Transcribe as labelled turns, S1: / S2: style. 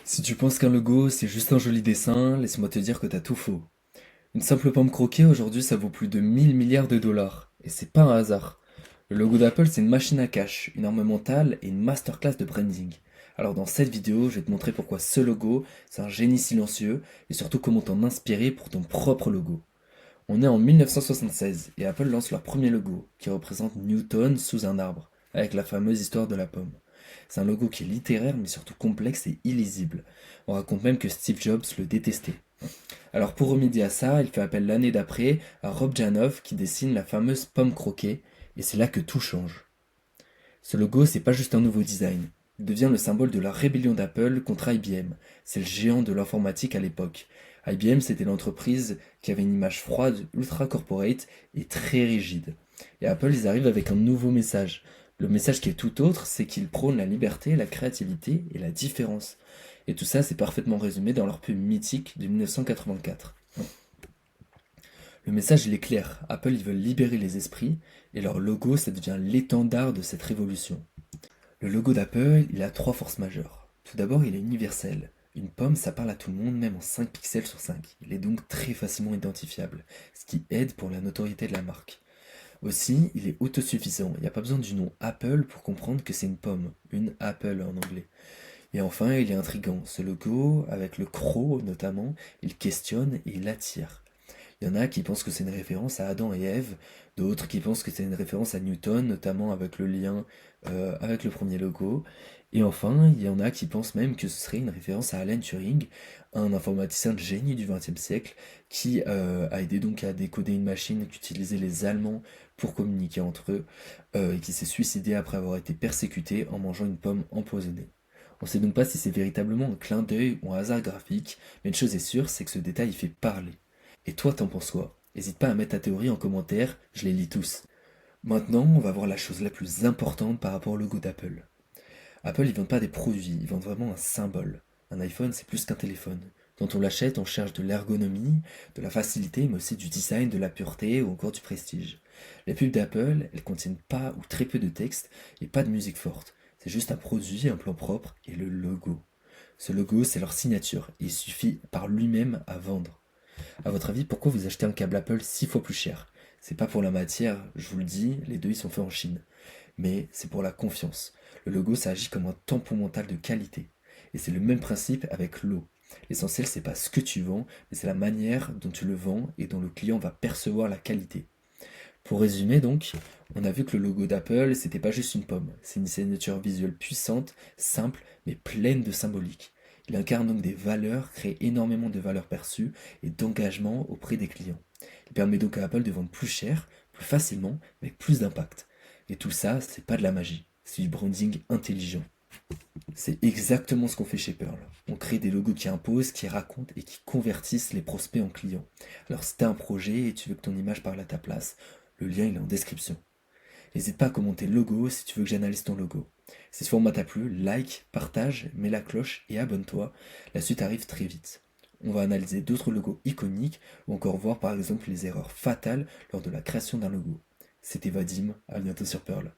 S1: Si tu penses qu'un logo, c'est juste un joli dessin, laisse-moi te dire que t'as tout faux. Une simple pomme croquée, aujourd'hui, ça vaut plus de 1000 milliards de dollars. Et c'est pas un hasard. Le logo d'Apple, c'est une machine à cash, une arme mentale et une masterclass de branding. Alors dans cette vidéo, je vais te montrer pourquoi ce logo, c'est un génie silencieux, et surtout comment t'en inspirer pour ton propre logo. On est en 1976, et Apple lance leur premier logo, qui représente Newton sous un arbre, avec la fameuse histoire de la pomme. C'est un logo qui est littéraire mais surtout complexe et illisible. On raconte même que Steve Jobs le détestait. Alors pour remédier à ça, il fait appel l'année d'après à Rob Janov qui dessine la fameuse pomme croquée, et c'est là que tout change. Ce logo, c'est pas juste un nouveau design. Il devient le symbole de la rébellion d'Apple contre IBM. C'est le géant de l'informatique à l'époque. IBM, c'était l'entreprise qui avait une image froide, ultra corporate et très rigide. Et Apple, ils arrivent avec un nouveau message. Le message qui est tout autre, c'est qu'ils prônent la liberté, la créativité et la différence. Et tout ça, c'est parfaitement résumé dans leur pub mythique de 1984. Le message, il est clair. Apple, ils veulent libérer les esprits, et leur logo, ça devient l'étendard de cette révolution. Le logo d'Apple, il a trois forces majeures. Tout d'abord, il est universel. Une pomme, ça parle à tout le monde, même en 5 pixels sur 5. Il est donc très facilement identifiable, ce qui aide pour la notoriété de la marque. Aussi, il est autosuffisant. Il n'y a pas besoin du nom Apple pour comprendre que c'est une pomme, une apple en anglais. Et enfin, il est intrigant. Ce logo, avec le croc notamment, il questionne et il attire. Il y en a qui pensent que c'est une référence à Adam et Ève, d'autres qui pensent que c'est une référence à Newton, notamment avec le lien avec le premier logo. Et enfin, il y en a qui pensent même que ce serait une référence à Alan Turing, un informaticien de génie du XXe siècle, qui a aidé donc à décoder une machine qu'utilisaient les Allemands pour communiquer entre eux, et qui s'est suicidé après avoir été persécuté en mangeant une pomme empoisonnée. On sait donc pas si c'est véritablement un clin d'œil ou un hasard graphique, mais une chose est sûre, c'est que ce détail il fait parler. Et toi, t'en penses quoi? N'hésite pas à mettre ta théorie en commentaire, je les lis tous. Maintenant, on va voir la chose la plus importante par rapport au logo d'Apple. Apple, ils vendent pas des produits, ils vendent vraiment un symbole. Un iPhone, c'est plus qu'un téléphone. Quand on l'achète, on cherche de l'ergonomie, de la facilité, mais aussi du design, de la pureté ou encore du prestige. Les pubs d'Apple, elles contiennent pas ou très peu de texte et pas de musique forte. C'est juste un produit, un plan propre et le logo. Ce logo, c'est leur signature et il suffit par lui-même à vendre. À votre avis, pourquoi vous achetez un câble Apple 6 fois plus cher? C'est pas pour la matière, je vous le dis, les deux ils sont faits en Chine. Mais c'est pour la confiance. Le logo, ça agit comme un tampon mental de qualité. Et c'est le même principe avec l'eau. L'essentiel, c'est pas ce que tu vends, mais c'est la manière dont tu le vends et dont le client va percevoir la qualité. Pour résumer donc, on a vu que le logo d'Apple, c'était pas juste une pomme, c'est une signature visuelle puissante, simple, mais pleine de symbolique. Il incarne donc des valeurs, crée énormément de valeurs perçues et d'engagement auprès des clients. Il permet donc à Apple de vendre plus cher, plus facilement, avec plus d'impact. Et tout ça, c'est pas de la magie, c'est du branding intelligent. C'est exactement ce qu'on fait chez Pearl. On crée des logos qui imposent, qui racontent et qui convertissent les prospects en clients. Alors si tu as un projet et tu veux que ton image parle à ta place, le lien il est en description. N'hésite pas à commenter le logo si tu veux que j'analyse ton logo. Si ce format t'a plu, like, partage, mets la cloche et abonne-toi. La suite arrive très vite. On va analyser d'autres logos iconiques ou encore voir par exemple les erreurs fatales lors de la création d'un logo. C'était Vadim, à bientôt sur Pearl.